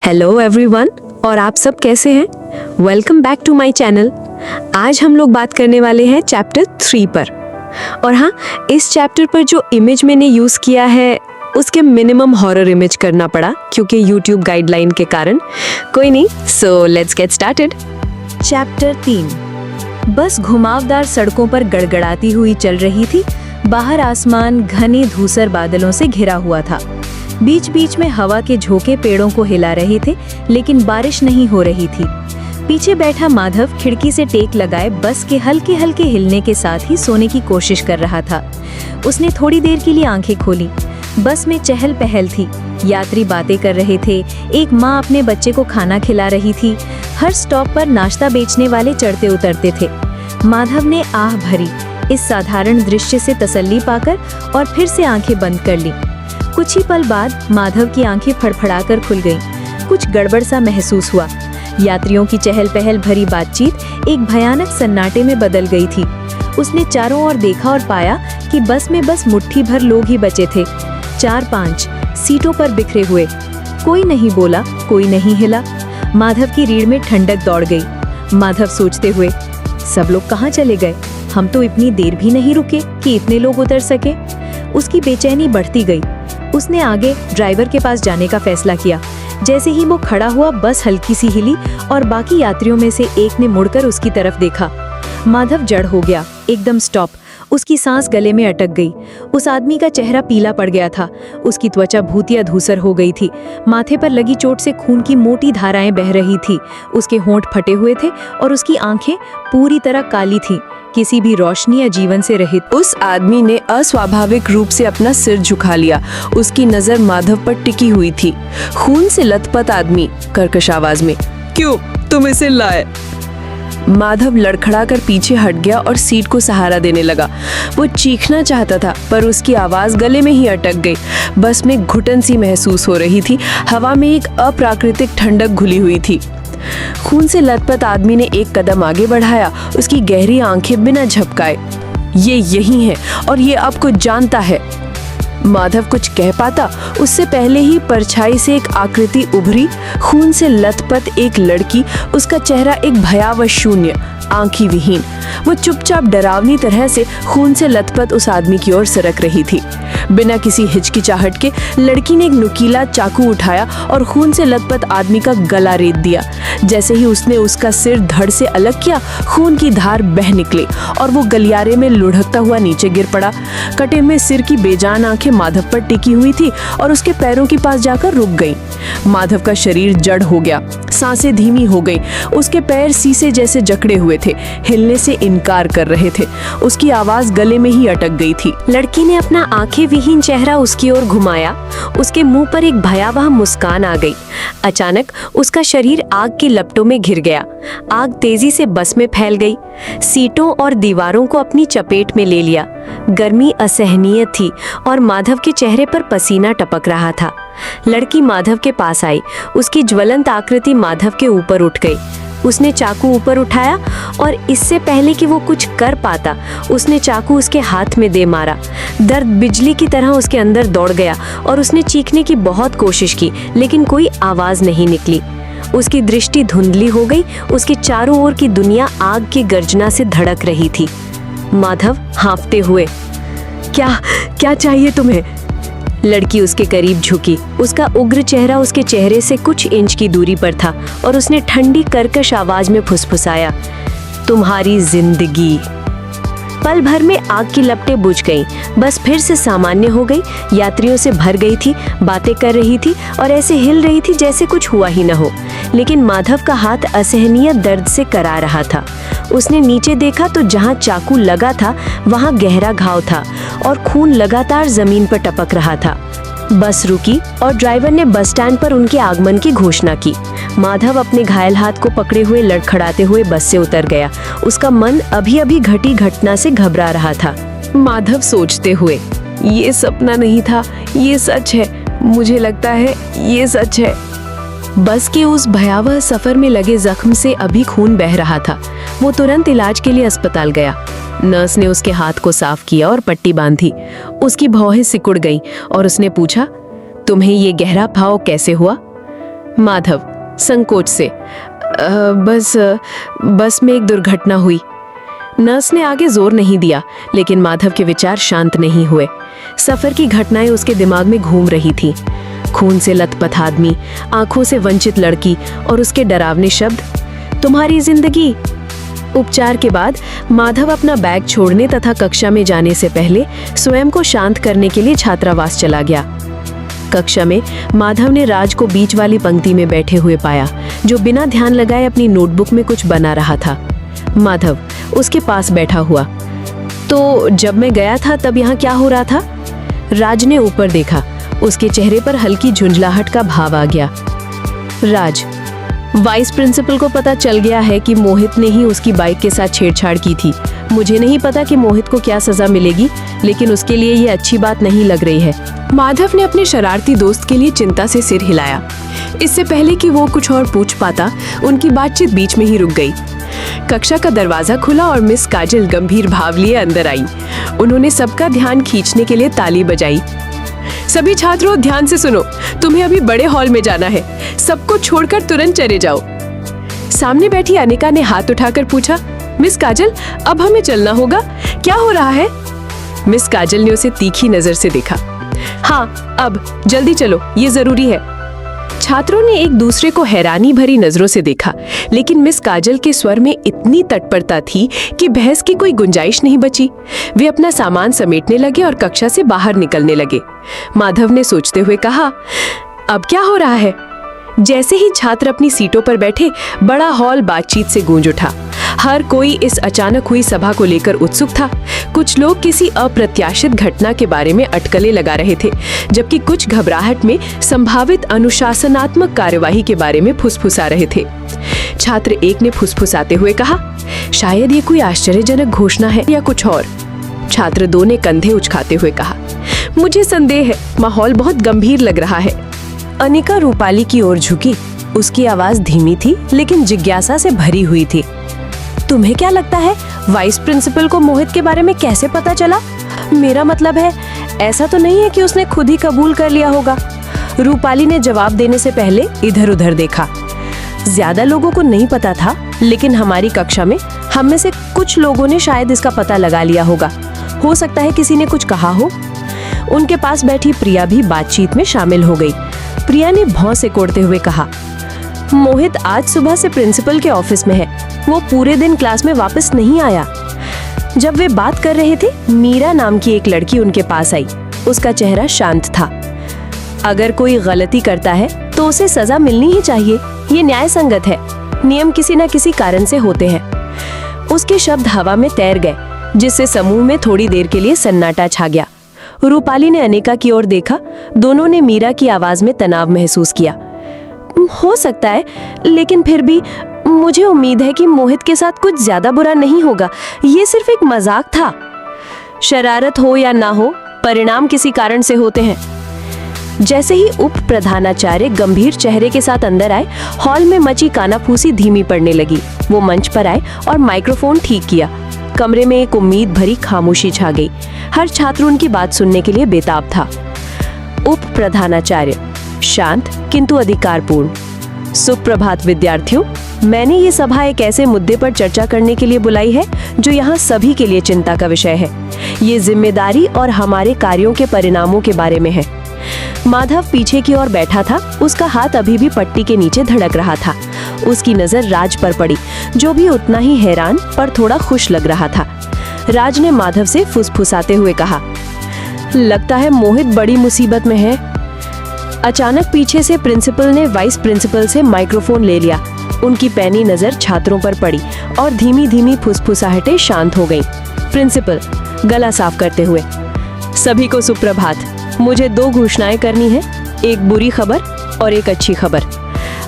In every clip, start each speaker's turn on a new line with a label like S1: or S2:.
S1: Hello everyone, और आप सब कैसे हैं? Welcome back to my channel. आज हम लोग बात करने वाले हैं चैप्टर 3 पर। और हाँ, इस चैप्टर पर जो इमेज मैंने यूज़ किया है उसके मिनिमम हॉरर इमेज करना पड़ा क्योंकि यूट्यूब गाइडलाइन के कारण। कोई नहीं, so let's get started.
S2: Chapter 3। बस घुमावदार सड़कों पर गड़गड़ाती हुई चल रही थी। बाहर आसमान घने धूसर बादलों से घिरा हुआ था। बीच बीच में हवा के झोंके पेड़ों को हिला रहे थे, लेकिन बारिश नहीं हो रही थी। पीछे बैठा माधव खिड़की से टेक लगाए बस के हल्के हल्के हिलने के साथ ही सोने की कोशिश कर रहा था। उसने थोड़ी देर के लिए आंखें खोली। बस में चहल पहल थी। यात्री बातें कर रहे थे। एक माँ अपने बच्चे को खाना खिला रही थी। हर स्टॉप पर नाश्ता बेचने वाले चढ़ते उतरते थे। माधव ने आह भरी इस साधारण दृश्य से तसल्ली पाकर और फिर से आंखें बंद कर ली। कुछ ही पल बाद माधव की आंखें फड़फड़ाकर खुल गईं। कुछ गड़बड़ सा महसूस हुआ। यात्रियों की चहल पहल भरी बातचीत एक भयानक सन्नाटे में बदल गई थी। उसने चारों ओर देखा और पाया कि बस में बस मुट्ठी भर लोग ही बचे थे, 4-5 सीटों पर बिखरे हुए। कोई नहीं बोला, कोई नहीं हिला। माधव की रीढ़ में ठंडक दौड़ गई। माधव सोचते हुए, सब लोग कहाँ चले गए? हम तो इतनी देर भी नहीं रुके कि इतने लोग उतर सके। उसकी बेचैनी बढ़ती गई। उसने आगे ड्राइवर के पास जाने का फैसला किया। जैसे ही वो खड़ा हुआ, बस हल्की सी हिली और बाकी यात्रियों में से एक ने मुड़कर उसकी तरफ देखा। माधव जड़ हो गया, एकदम स्टॉप। उसकी सांस गले में अटक गई। उस आदमी का चेहरा पीला पड़ गया था। उसकी त्वचा भूतिया धूसर हो गई थी। माथे पर लगी चोट से खून की मोटी धाराएं बह रही थी। उसके होंठ फटे हुए थे और उसकी आंखें पूरी तरह काली थीं, किसी भी रोशनी या जीवन से रहित।
S1: उस आदमी ने अस्वाभाविक रूप से अपना सिर झुका लिया। उसकी नजर माधव पर टिकी हुई थी। खून से लथपथ आदमी कर्कश आवाज में, क्यों तुम इसे लाए? माधव लड़खड़ा कर पीछे हट गया और सीट को सहारा देने लगा। वो चीखना चाहता था पर उसकी आवाज गले में ही अटक गई। बस में घुटन सी महसूस हो रही थी। हवा में एक अप्राकृतिक ठंडक घुली हुई थी। खून से लथपथ आदमी ने एक कदम आगे बढ़ाया। उसकी गहरी आंखें बिना झपकाए, ये यही है और ये आपको जानता है। माधव कुछ कह पाता उससे पहले ही परछाई से एक आकृति उभरी। खून से लथपथ एक लड़की, उसका चेहरा एक भयावह शून्य, आंखी विहीन। वो चुपचाप डरावनी तरह से खून से लथपथ उस आदमी की ओर सरक रही थी। बिना किसी हिचकिचाहट के लड़की ने एक नुकीला चाकू उठाया और खून से लथपथ आदमी का गला रेत दिया। जैसे ही उसने उसका सिर धड़ से अलग किया, खून की धार बह निकली और वो गलियारे में लुढ़कता हुआ नीचे गिर पड़ा। कटे में सिर की बेजान आंखें माधव पर टिकी हुई थी और उसके पैरों के पास जाकर रुक गईं। माधव का शरीर जड़ हो गया, सांसें धीमी हो गई। उसके पैर शीशे जैसे जकड़े हुए थे, हिलने से इनकार कर रहे थे। उसकी आवाज गले में ही अटक गई थी। लड़की ने अपना आंखें विहीन चेहरा उसकी ओर घुमाया। उसके मुंह पर एक भयावह मुस्कान आ गई। अचानक उसका शरीर आग की लपटों में घिर गया। आग तेजी से बस में फैल गई, सीटों और दीवारों को अपनी चपेट में ले लिया। गर्मी असहनीय थी और माधव के चेहरे पर पसीना टपक रहा था। लड़की माधव के पास आई। उसकी ज्वलंत आकृति माधव के ऊपर उठ गई। उसने चाकू ऊपर उठाया और इससे पहले कि वो कुछ कर पाता, उसने चाकू उसके हाथ में दे मारा। दर्द बिजली की तरह उसके अंदर दौड़ गया और उसने चीखने की बहुत कोशिश की, लेकिन कोई आवाज नहीं निकली। उसकी दृष्टि धुंधली हो गई। उसके चारों ओर की दुनिया आग की गर्जना से धड़क रही थी। माधव हाँफते हुए, क्या चाहिए तुम्हें? लड़की उसके करीब झुकी। उसका उग्र चेहरा उसके चेहरे से कुछ इंच की दूरी पर था और उसने ठंडी कर्कश आवाज में फुसफुसाया, तुम्हारी जिंदगी। पल भर में आग की लपटें बुझ गईं। बस फिर से सामान्य हो गई। यात्रियों से भर गई थी, बातें कर रही थी और ऐसे हिल रही थी जैसे कुछ हुआ ही न हो। लेकिन माधव का हाथ असहनीय दर्द से करा रहा था। उसने नीचे देखा तो जहां चाकू लगा था वहां गहरा घाव था और खून लगातार जमीन पर टपक रहा था। बस रुकी और ड्राइवर ने बस स्टैंड पर उनके आगमन की घोषणा की। माधव अपने घायल हाथ को पकड़े हुए लड़खड़ाते हुए बस से उतर गया। उसका मन अभी अभी घटी घटना से घबरा रहा था। माधव सोचते हुए, ये सपना नहीं था, ये सच है। मुझे लगता है ये सच है। बस के उस भयावह सफर में लगे जख्म से अभी खून बह रहा था। वो तुरंत इलाज के लिए अस्पताल गया। नर्स ने उसके हाथ को साफ किया और पट्टी बांधी। उसकी भौहें सिकुड़ गईं और उसने पूछा, तुम्हें ये गहरा घाव कैसे हुआ? माधव संकोच से, बस में एक दुर्घटना हुई। नर्स ने आगे जोर नहीं दिया, लेकिन माधव के विचार शांत नहीं हुए। सफर की घटनाएं उसके दिमाग में घूम रही थी। खून से लथपथ आदमी, आंखों से वंचित लड़की और उसके डरावने शब्द, तुम्हारी जिंदगी। उपचार के बाद माधव अपना बैग छोड़ने तथा कक्षा में जाने से पहले स्वयं को शांत करने के लिए छात्रावास चला गया। कक्षा में माधव ने राज को बीच वाली पंक्ति में बैठे हुए पाया, जो बिना ध्यान लगाए अपनी नोटबुक में कुछ बना रहा था। माधव उसके पास बैठा हुआ। तो जब मैं गया था तब यहाँ क्या हो रहा था? राज ने ऊपर देखा। उसके चेहरे पर हल्की झुंझलाहट का भाव आ गया। राज, वाइस प्रिंसिपल को पता चल गया है कि मोहित ने ही उसकी बाइक के साथ छेड़छाड़ की थी। मुझे नहीं पता कि मोहित को क्या सजा मिलेगी, लेकिन उसके लिए ये अच्छी बात नहीं लग रही है। माधव ने अपने शरारती दोस्त के लिए चिंता से सिर हिलाया। इससे पहले कि वो कुछ और पूछ पाता, उनकी बातचीत बीच में ही रुक गई। कक्षा का दरवाजा खुला और मिस काजल गंभीर भाव लिए अंदर आई। उन्होंने सबका ध्यान खींचने के लिए ताली बजाई। सभी छात्रों ध्यान से सुनो, तुम्हें अभी बड़े हॉल में जाना है। सबको छोड़कर तुरंत चले जाओ। सामने बैठी अनिका ने हाथ उठाकर पूछा, मिस काजल, अब हमें चलना होगा, क्या हो रहा है? मिस काजल ने उसे तीखी नजर से देखा। हाँ, अब जल्दी चलो, ये जरूरी है। छात्रों ने एक दूसरे को हैरानी भरी नजरों से देखा, लेकिन मिस काजल के स्वर में इतनी तत्परता थी कि बहस की कोई गुंजाइश नहीं बची। वे अपना सामान समेटने लगे और कक्षा से बाहर निकलने लगे। माधव ने सोचते हुए कहा, अब क्या हो रहा है? जैसे ही छात्र अपनी सीटों पर बैठे, बड़ा हॉल बातचीत से गूंज उठा। हर कोई इस अचानक हुई सभा को लेकर उत्सुक था। कुछ लोग किसी अप्रत्याशित घटना के बारे में अटकलें लगा रहे थे, जबकि कुछ घबराहट में संभावित अनुशासनात्मक कार्यवाही के बारे में फुसफुसा रहे थे। छात्र एक ने फुसफुसाते हुए कहा, शायद ये कोई आश्चर्यजनक घोषणा है या कुछ और। छात्र दो ने कंधे उचकाते हुए कहा, मुझे संदेह है, माहौल बहुत गंभीर लग रहा है। अनिका रूपाली की ओर झुकी। उसकी आवाज धीमी थी, लेकिन जिज्ञासा से भरी हुई थी। तुम्हें क्या लगता है, वाइस प्रिंसिपल को मोहित के बारे में कैसे पता चला? मेरा मतलब है, ऐसा तो नहीं है कि उसने खुद ही कबूल कर लिया होगा। रूपाली ने जवाब देने से पहले इधर उधर देखा। ज्यादा लोगों को नहीं पता था, लेकिन हमारी कक्षा में हम में से कुछ लोगों ने शायद इसका पता लगा लिया होगा। हो सकता है किसी ने कुछ कहा हो। उनके पास बैठी प्रिया भी बातचीत में शामिल हो गई। प्रिया ने भौं से कोड़ते हुए कहा, मोहित आज सुबह से प्रिंसिपल के ऑफिस में है। वो पूरे दिन क्लास में वापस नहीं आया। जब वे बात कर रहे थे, मीरा नाम की एक लड़की उनके पास आई। उसका चेहरा शांत था। अगर कोई गलती करता है तो उसे सजा मिलनी ही चाहिए, ये न्याय संगत है। नियम किसी न किसी कारण से होते हैं। उसके शब्द हवा में तैर गए, जिससे समूह में थोड़ी देर के लिए सन्नाटा छा गया। रूपाली ने अनिका की ओर देखा। दोनों ने मीरा की आवाज में तनाव महसूस किया। हो सकता है, लेकिन फिर भी मुझे उम्मीद है कि मोहित के साथ कुछ ज्यादा बुरा नहीं होगा। ये सिर्फ एक मजाक था। शरारत हो या ना हो, परिणाम किसी कारण से होते हैं। जैसे ही उप प्रधानाचार्य गंभीर चेहरे के साथ अंदर आए, हॉल में मची कानाफूसी धीमी पड़ने लगी। वो मंच पर आए और माइक्रोफोन ठीक किया। कमरे में एक उम्मीद भरी खामोशी छा गई। हर छात्र उनकी बात सुनने के लिए बेताब था। उप प्रधानाचार्य शांत किंतु अधिकारपूर्ण। सुप्रभात विद्यार्थियों, मैंने ये सभा एक ऐसे मुद्दे पर चर्चा करने के लिए बुलाई है जो यहाँ सभी के लिए चिंता का विषय है। ये जिम्मेदारी और हमारे कार्यों के परिणामों के बारे में है। माधव पीछे की ओर बैठा था। उसका हाथ अभी भी पट्टी के नीचे धड़क रहा था। उसकी नजर राज पर पड़ी, जो भी उतना ही हैरान पर थोड़ा खुश लग रहा था। राज ने माधव से फुसफुसाते हुए कहा, लगता है मोहित बड़ी मुसीबत में है। अचानक पीछे से प्रिंसिपल ने वाइस प्रिंसिपल से माइक्रोफोन ले लिया। उनकी पैनी नजर छात्रों पर पड़ी और धीमी धीमी फुसफुसाहटें शांत हो गईं। प्रिंसिपल गला साफ करते हुए, सभी को सुप्रभात। मुझे 2 घोषणाएं करनी है, एक बुरी खबर और एक अच्छी खबर।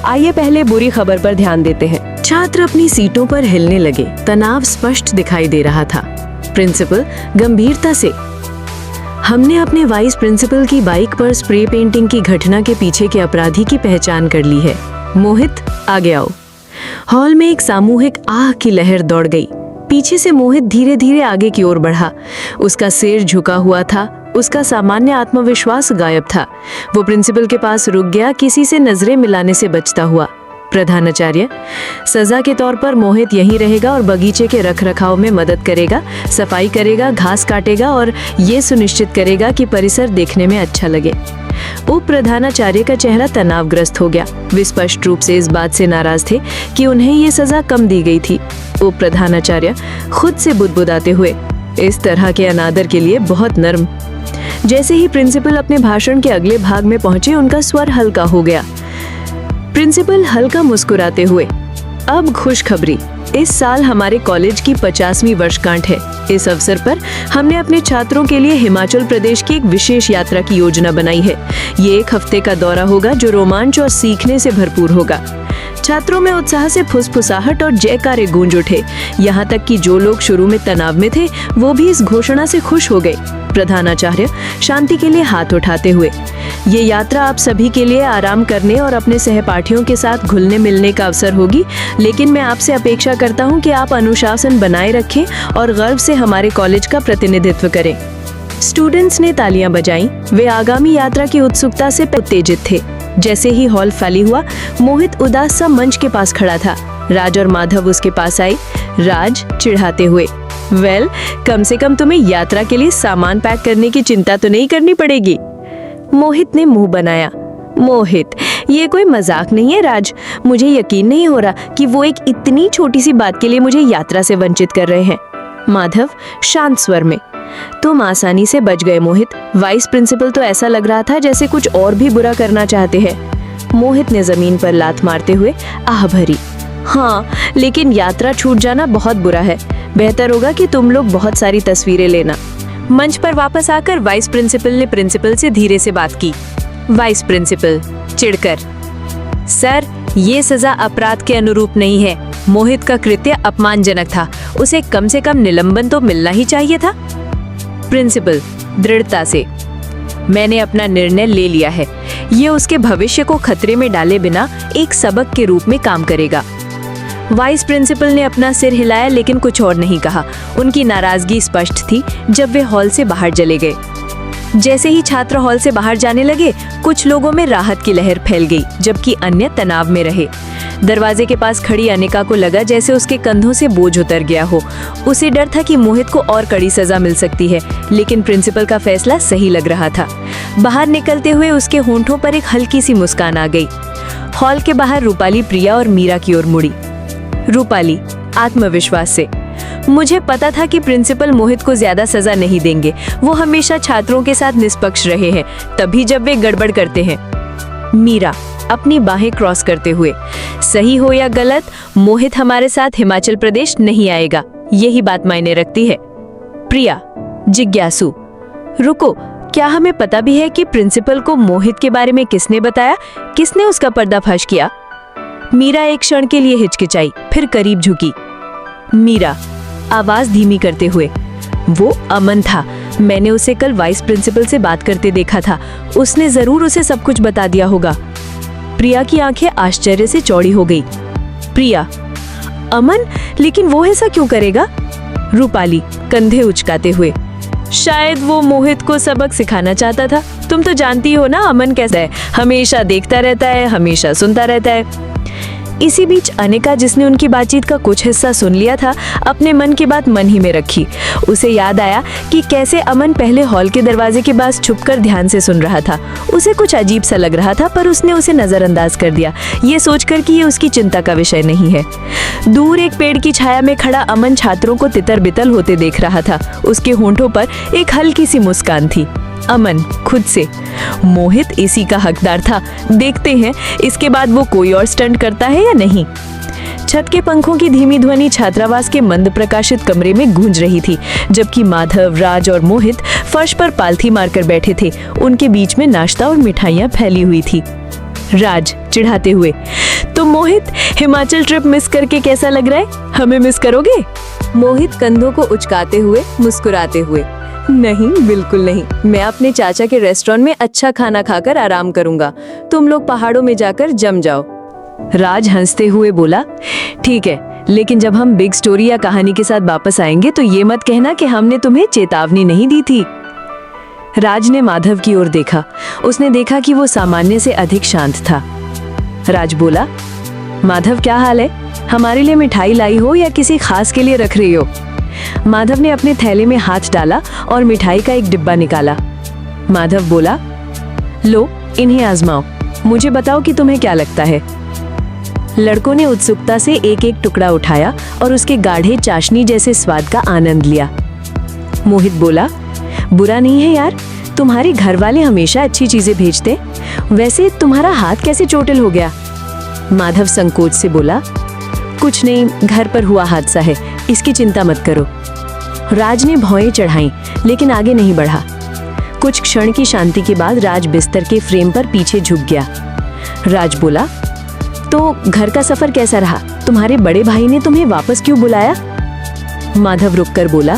S1: आइए पहले बुरी खबर पर ध्यान देते हैं। छात्र अपनी सीटों पर हिलने लगे। तनाव स्पष्ट दिखाई दे रहा था। प्रिंसिपल गंभीरता से, हमने अपने वाइस प्रिंसिपल की बाइक पर स्प्रे पेंटिंग की घटना के पीछे के अपराधी की पहचान कर ली है। मोहित, आगे आओ। हॉल में एक सामूहिक आह की लहर दौड़ गई। पीछे से मोहित धीरे धीरे आगे की ओर बढ़ा। उसका सिर झुका हुआ था, उसका सामान्य आत्मविश्वास गायब था। वो प्रिंसिपल के पास रुक गया, किसी से नजरें मिलाने से बचता हुआ। प्रधानाचार्य, सजा के तौर पर मोहित यहीं रहेगा और बगीचे के रखरखाव में मदद करेगा, सफाई करेगा, घास काटेगा और ये सुनिश्चित करेगा कि परिसर देखने में अच्छा लगे। उप प्रधानाचार्य का चेहरा तनावग्रस्त हो गया। वे स्पष्ट रूप से इस बात से नाराज थे कि उन्हें ये सजा कम दी गई थी। उप प्रधानाचार्य खुद से बुदबुदाते हुए, इस तरह के अनादर के लिए बहुत नर्म। जैसे ही प्रिंसिपल अपने भाषण के अगले भाग में पहुंचे, उनका स्वर हल्का हो गया। प्रिंसिपल हल्का मुस्कुराते हुए, अब खुशखबरी, इस साल हमारे कॉलेज की 50वीं वर्षगांठ है। इस अवसर पर हमने अपने छात्रों के लिए हिमाचल प्रदेश की एक विशेष यात्रा की योजना बनाई है। ये 1 हफ्ते का दौरा होगा जो रोमांच और सीखने से भरपूर होगा। छात्रों में उत्साह से फुसफुसाहट और जयकारे गूंज उठे। यहाँ तक कि जो लोग शुरू में तनाव में थे, वो भी इस घोषणा से खुश हो गए। प्रधानाचार्य शांति के लिए हाथ उठाते हुए, ये यात्रा आप सभी के लिए आराम करने और अपने सहपाठियों के साथ घुलने मिलने का अवसर होगी, लेकिन मैं आपसे अपेक्षा करता हूँ कि आप अनुशासन बनाए रखें और गर्व से हमारे कॉलेज का प्रतिनिधित्व करें। स्टूडेंट्स ने तालियां बजाईं। वे आगामी यात्रा की उत्सुकता से उत्तेजित थे। जैसे ही हॉल खाली हुआ, मोहित उदास सा मंच के पास खड़ा था। राज और माधव उसके पास आए। राज चिढ़ाते हुए, वेल, कम से कम तुम्हें यात्रा के लिए सामान पैक करने की चिंता तो नहीं करनी पड़ेगी। मोहित ने मुंह बनाया। मोहित, ये कोई मजाक नहीं है राज। मुझे यकीन नहीं हो रहा कि वो एक इतनी छोटी सी बात के लिए मुझे यात्रा से वंचित कर रहे हैं। माधव शांत स्वर में, तुम आसानी से बच गए मोहित। वाइस प्रिंसिपल तो ऐसा लग रहा था जैसे कुछ और भी बुरा करना चाहते हैं। मोहित ने जमीन पर लात मारते हुए आह भरी, हाँ, लेकिन यात्रा छूट जाना बहुत बुरा है। बेहतर होगा कि तुम लोग बहुत सारी तस्वीरें लेना। मंच पर वापस आकर वाइस प्रिंसिपल ने प्रिंसिपल से धीरे से बात की। वाइस प्रिंसिपल चिढ़कर, सर, ये सजा अपराध के अनुरूप नहीं है। मोहित का कृत्य अपमानजनक था। उसे कम से कम निलंबन तो मिलना ही चाहिए था। प्रिंसिपल दृढ़ता से, मैंने अपना निर्णय ले लिया है। ये उसके भविष्य को खतरे में डाले बिना एक सबक के रूप में काम करेगा। वाइस प्रिंसिपल ने अपना सिर हिलाया, लेकिन कुछ और नहीं कहा। उनकी नाराजगी स्पष्ट थी जब वे हॉल से बाहर चले गए। जैसे ही छात्र हॉल से बाहर जाने लगे, कुछ लोगों में राहत की लहर फैल गई, जबकि अन्य तनाव में रहे। दरवाजे के पास खड़ी अनिका को लगा जैसे उसके कंधों से बोझ उतर गया हो। उसे डर था कि मोहित को और कड़ी सजा मिल सकती है, लेकिन प्रिंसिपल का फैसला सही लग रहा था। बाहर निकलते हुए उसके होंठों पर एक हल्की सी मुस्कान आ गई। हॉल के बाहर रूपाली प्रिया और मीरा की ओर मुड़ी। रूपाली आत्मविश्वास से, मुझे पता था कि प्रिंसिपल मोहित को ज्यादा सजा नहीं देंगे। वो हमेशा छात्रों के साथ निष्पक्ष रहे हैं, तभी जब वे गड़बड़ करते हैं। मीरा अपनी बाहें क्रॉस करते हुए, सही हो या गलत, मोहित हमारे साथ हिमाचल प्रदेश नहीं आएगा, यही बात मायने रखती है। प्रिया जिज्ञासु, रुको, क्या हमें पता भी है कि प्रिंसिपल को मोहित के बारे में किसने बताया? किसने उसका पर्दाफाश किया? मीरा एक क्षण के लिए हिचकिचाई, फिर करीब झुकी। मीरा आवाज धीमी करते हुए, वो अमन था। मैंने उसे कल वाइस प्रिंसिपल से बात करते देखा था। उसने जरूर उसे सब कुछ बता दिया होगा। प्रिया की आंखें आश्चर्य से चौड़ी हो गई। प्रिया, अमन? लेकिन वो ऐसा क्यों करेगा? रूपाली कंधे उचकाते हुए, शायद वो मोहित को सबक सिखाना चाहता था। तुम तो जानती हो ना अमन कैसा है, हमेशा देखता रहता है, हमेशा सुनता रहता है। इसी बीच अनिका, जिसने उनकी बातचीत का कुछ हिस्सा सुन लिया था, अपने मन की बात मन ही में रखी। उसे याद आया कि कैसे अमन पहले हॉल के दरवाजे के पास छुपकर ध्यान से सुन रहा था। उसे कुछ अजीब सा लग रहा था, पर उसने उसे नजरअंदाज कर दिया, ये सोचकर कि ये उसकी चिंता का विषय नहीं है। दूर एक पेड़ की छाया में खड़ा अमन छात्रों को तितर बितर होते देख रहा था। उसके होंठों पर एक हल्की सी मुस्कान थी। अमन खुद से, मोहित इसी का हकदार था। देखते हैं इसके बाद वो कोई और स्टंट करता है या नहीं। छत के पंखों की धीमी ध्वनि छात्रावास के मंद प्रकाशित कमरे में गूंज रही थी, जबकि माधव, राज और मोहित फर्श पर पालथी मारकर बैठे थे। उनके बीच में नाश्ता और मिठाइयां फैली हुई थी। राज चिढ़ाते हुए, तो मोहित, हिमाचल ट्रिप मिस करके कैसा लग रहा है? हमें मिस करोगे? मोहित कंधों को उचकाते हुए मुस्कुराते हुए, नहीं, बिल्कुल नहीं। मैं अपने चाचा के रेस्टोरेंट में अच्छा खाना खाकर आराम करूंगा। तुम लोग पहाड़ों में जाकर जम जाओ। राज हंसते हुए बोला, ठीक है, लेकिन जब हम बिग स्टोरी या कहानी के साथ वापस आएंगे तो ये मत कहना कि हमने तुम्हें चेतावनी नहीं दी थी। राज ने माधव की ओर देखा। उसने देखा कि वो सामान्य से अधिक शांत था। राज बोला, माधव क्या हाल है? हमारे लिए मिठाई लाई हो या किसी खास के लिए रख रही हो? माधव ने अपने थैले में हाथ डाला और मिठाई का एक डिब्बा निकाला। माधव बोला, लो इन्हें आजमाओ, मुझे बताओ कि तुम्हें क्या लगता है। लड़कों ने उत्सुकता से एक एक टुकड़ा उठाया और उसके गाढ़े चाशनी जैसे स्वाद का आनंद लिया। मोहित बोला, बुरा नहीं है यार, तुम्हारे घर वाले हमेशा अच्छी चीजें भेजते, वैसे तुम्हारा हाथ कैसे चोटिल हो गया? माधव संकोच से बोला, कुछ नहीं, घर पर हुआ हादसा है, इसकी चिंता मत करो। राज ने भौएं चढ़ाई लेकिन आगे नहीं बढ़ा। कुछ क्षण की शांति के बाद राज बिस्तर के फ्रेम पर पीछे झुक गया। राज बोला, तो घर का सफर कैसा रहा? तुम्हारे बड़े भाई ने तुम्हें वापस क्यों बुलाया? माधव रुककर बोला,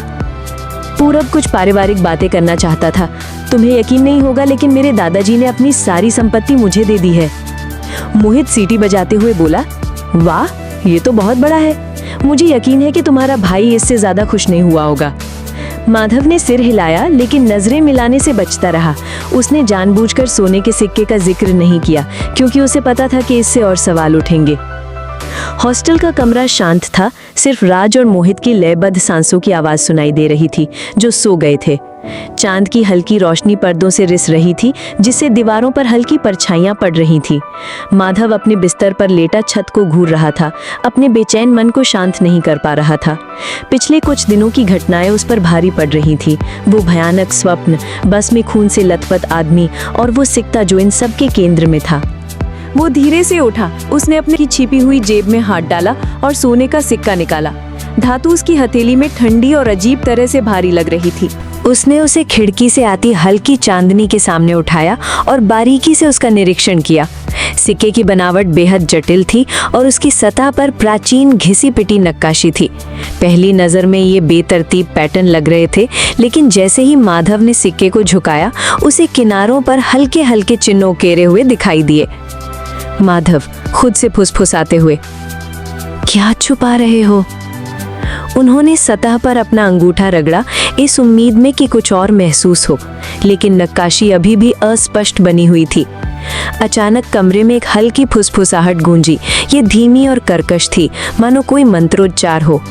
S1: पूरब कुछ पारिवारिक बातें करना चाहता था। तुम्हें यकीन नहीं होगा लेकिन मेरे दादाजी ने अपनी सारी संपत्ति मुझे दे दी है। मोहित सीटी बजाते हुए बोला, वाह, ये तो बहुत बड़ा है। मुझे यकीन है कि तुम्हारा भाई इससे ज्यादा खुश नहीं हुआ होगा। माधव ने सिर हिलाया लेकिन नजरें मिलाने से बचता रहा। उसने जानबूझकर सोने के सिक्के का जिक्र नहीं किया क्योंकि उसे पता था कि इससे और सवाल उठेंगे। हॉस्टल का कमरा शांत था, सिर्फ राज और मोहित की लयबद्ध सांसों की आवाज सुनाई दे रही थी जो सो गए थे। चांद की हल्की रोशनी पर्दों से रिस रही थी जिससे दीवारों पर हल्की परछाइयां पड़ रही थीं। माधव अपने बिस्तर पर लेटा छत को घूर रहा था, अपने बेचैन मन को शांत नहीं कर पा रहा था। पिछले कुछ दिनों की घटनाएं उस पर भारी पड़ रही थी। वो भयानक स्वप्न, बस में खून से लथपथ आदमी और वो सिक्का जो इन सब के केंद्र में था। वो धीरे से उठा, उसने अपनी छिपी हुई जेब में हाथ डाला और सोने का सिक्का निकाला। धातु उसकी हथेली में ठंडी और अजीब तरह से भारी लग रही थी। उसने उसे खिड़की से आती हल्की चांदनी के सामने उठाया और बारीकी से उसका निरीक्षण किया। सिक्के की बनावट बेहद जटिल थी और उसकी सतह पर प्राचीन घिसी पिटी नक्काशी थी। पहली नजर में ये बेतरतीब पैटर्न लग रहे थे, लेकिन जैसे ही माधव ने सिक्के को झुकाया, उसे किनारों पर हल्के हल्के चिन्ह उकेरे हुए दिखाई दिए। माधव खुद से फुसफुसाते हुए, क्या छुपा रहे हो? उन्होंने सतह पर अपना अंगूठा रगड़ा, इस उम्मीद में कि कुछ और महसूस हो, लेकिन नक्काशी अभी भी अस्पष्ट बनी हुई थी। अचानक कमरे में एक हल्की फुसफुसाहट गूंजी। ये धीमी और कर्कश थी, मानो कोई मंत्रोच्चार हो।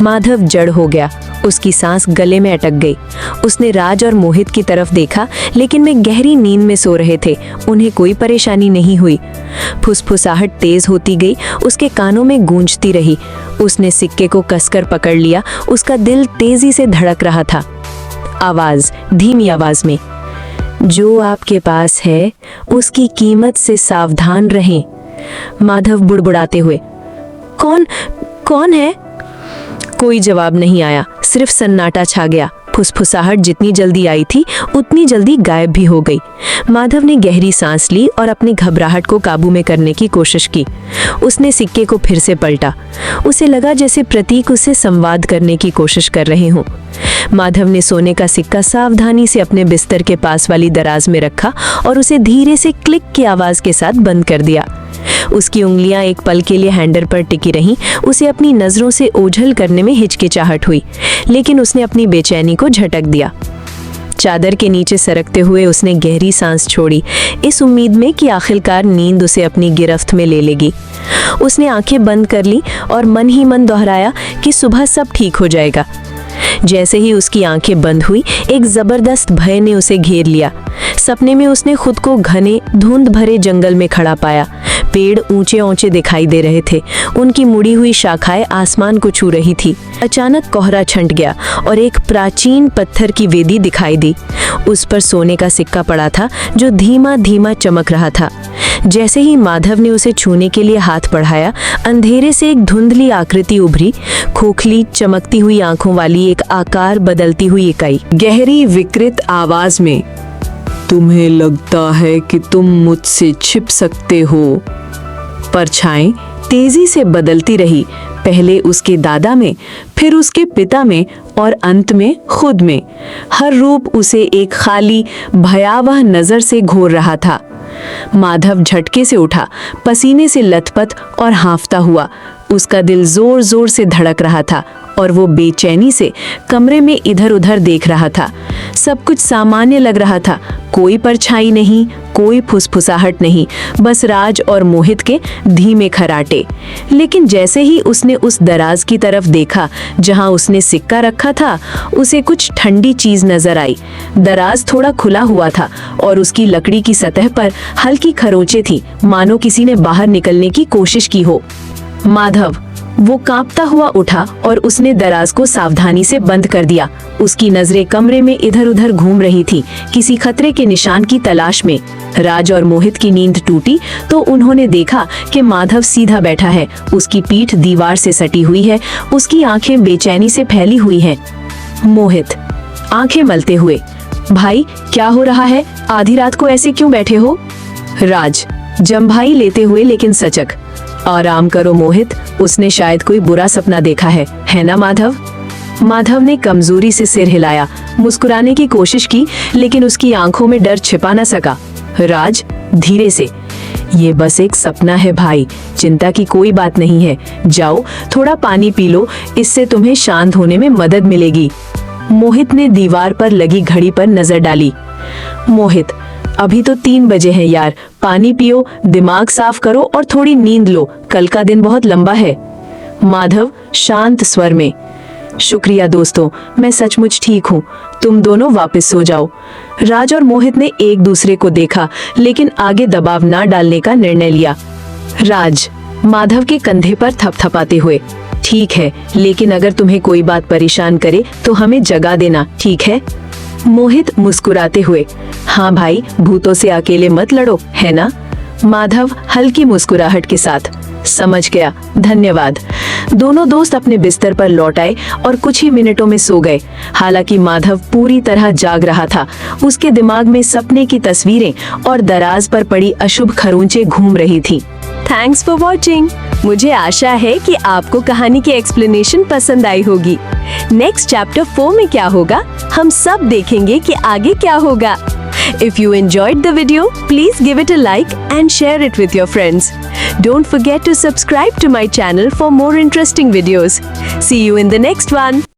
S1: माधव जड़ हो गया, उसकी सांस गले में अटक गई। उसने राज और मोहित की तरफ देखा, लेकिन वे गहरी नींद में सो रहे थे। उन्हें कोई परेशानी नहीं हुई। फुसफुसाहट तेज होती गई, उसके कानों में गूंजती रही। उसने सिक्के को कसकर पकड़ लिया, उसका दिल तेजी से धड़क रहा था। आवाज धीमी आवाज में, जो आपके पास है उसकी कीमत से सावधान रहें। माधव बुड़बुड़ाते हुए, कौन है? कोई जवाब नहीं आया, सिर्फ सन्नाटा छा गया। फुसफुसाहट जितनी जल्दी आई थी उतनी जल्दी गायब भी हो गई। माधव ने गहरी सांस ली और अपनी घबराहट को काबू में करने की कोशिश की। उसने सिक्के को फिर से पलटा। उसे लगा जैसे प्रतीक उससे संवाद करने की कोशिश कर रहे हों। माधव ने सोने का सिक्का सावधानी से अपने बिस्तर के पास वाली दराज में रखा और उसे धीरे से क्लिक की आवाज के साथ बंद कर दिया। उसकी उंगलियां एक पल के लिए हैंडल पर टिकी रहीं। उसे अपनी नजरों से ओझल करने में हिचकिचाहट हुई, लेकिन उसने अपनी बेचैनी को झटक दिया। चादर के नीचे सरकते हुए उसने गहरी सांस छोड़ी, इस उम्मीद में कि आखिरकार नींद उसे अपनी गिरफ्त में ले लेगी। उसने आंखें बंद कर ली और मन ही मन दोहराया कि सुबह सब ठीक हो जाएगा। जैसे ही उसकी आंखें बंद हुई, एक जबरदस्त भय ने उसे घेर लिया। सपने में उसने खुद को घने धुंध भरे जंगल में खड़ा पाया। पेड़ ऊंचे ऊंचे दिखाई दे रहे थे, उनकी मुड़ी हुई शाखाएं आसमान को छू रही थी। अचानक कोहरा छंट गया और एक प्राचीन पत्थर की वेदी दिखाई दी। उस पर सोने का सिक्का पड़ा था जो धीमा धीमा चमक रहा था। जैसे ही माधव ने उसे छूने के लिए हाथ बढ़ाया, अंधेरे से एक धुंधली आकृति उभरी, खोखली चमकती हुई आंखों वाली एक आकार बदलती हुई इकाई। गहरी विकृत आवाज में, तुम्हें लगता है कि तुम मुझसे छिप सकते हो? परछाएं तेजी से बदलती रही, पहले उसके दादा में, फिर उसके पिता में और अंत में खुद में। हर रूप उसे एक खाली भयावह नजर से घोर रहा था। माधव झटके से उठा, पसीने से लथपथ और हांफता हुआ। उसका दिल जोर जोर से धड़क रहा था और वो बेचैनी से कमरे में इधर उधर देख रहा था। सब कुछ सामान्य लग रहा था, कोई परछाई नहीं, कोई फुसफुसाहट नहीं, बस राज और मोहित के धीमे खराटे। लेकिन जैसे ही उसने उस दराज की तरफ देखा जहां उसने सिक्का रखा था, उसे कुछ ठंडी चीज नजर आई। दराज थोड़ा खुला हुआ था और उसकी लकड़ी की सतह पर हल्की खरोंचें थी, मानो किसी ने बाहर निकलने की कोशिश की हो। माधव, वो कांपता हुआ उठा और उसने दराज को सावधानी से बंद कर दिया। उसकी नजरें कमरे में इधर उधर घूम रही थी, किसी खतरे के निशान की तलाश में। राज और मोहित की नींद टूटी तो उन्होंने देखा कि माधव सीधा बैठा है, उसकी पीठ दीवार से सटी हुई है, उसकी आंखें बेचैनी से फैली हुई हैं। मोहित आंखें मलते हुए, भाई क्या हो रहा है, आधी रात को ऐसे क्यों बैठे हो? राज जम्भाई लेते हुए लेकिन सचक, आराम करो मोहित, उसने शायद कोई बुरा सपना देखा है ना माधव? माधव ने कमजोरी से सिर हिलाया, मुस्कुराने की कोशिश की, लेकिन उसकी आंखों में डर छिपा न सका। राज धीरे से, ये बस एक सपना है भाई, चिंता की कोई बात नहीं है, जाओ थोड़ा पानी पी लो, इससे तुम्हें शांत होने में मदद मिलेगी। मोहित ने दीवार पर लगी घड़ी पर नजर डाली। मोहित, अभी तो 3 बजे हैं यार, पानी पियो, दिमाग साफ करो और थोड़ी नींद लो, कल का दिन बहुत लंबा है। माधव शांत स्वर में, शुक्रिया दोस्तों, मैं सचमुच ठीक हूँ, तुम दोनों वापस सो जाओ। राज और मोहित ने एक दूसरे को देखा, लेकिन आगे दबाव ना डालने का निर्णय लिया। राज माधव के कंधे पर थपथपाते हुए, ठीक है, लेकिन अगर तुम्हें कोई बात परेशान करे तो हमें जगा देना, ठीक है? मोहित मुस्कुराते हुए, हाँ भाई, भूतों से अकेले मत लड़ो, है ना? माधव हल्की मुस्कुराहट के साथ, समझ गया, धन्यवाद। दोनों दोस्त अपने बिस्तर पर लौट आए और कुछ ही मिनटों में सो गए। हालांकि माधव पूरी तरह जाग रहा था, उसके दिमाग में सपने की तस्वीरें और दराज पर पड़ी अशुभ खरोंचें घूम रही थी।
S2: Thanks for watching. मुझे आशा है कि आपको कहानी की एक्सप्लेनेशन पसंद आई होगी। नेक्स्ट चैप्टर 4 में क्या होगा, हम सब देखेंगे कि आगे क्या होगा। If you enjoyed the video, please give it a like and share it with your friends. Don't forget to subscribe to my channel for more interesting videos. See you in the next one.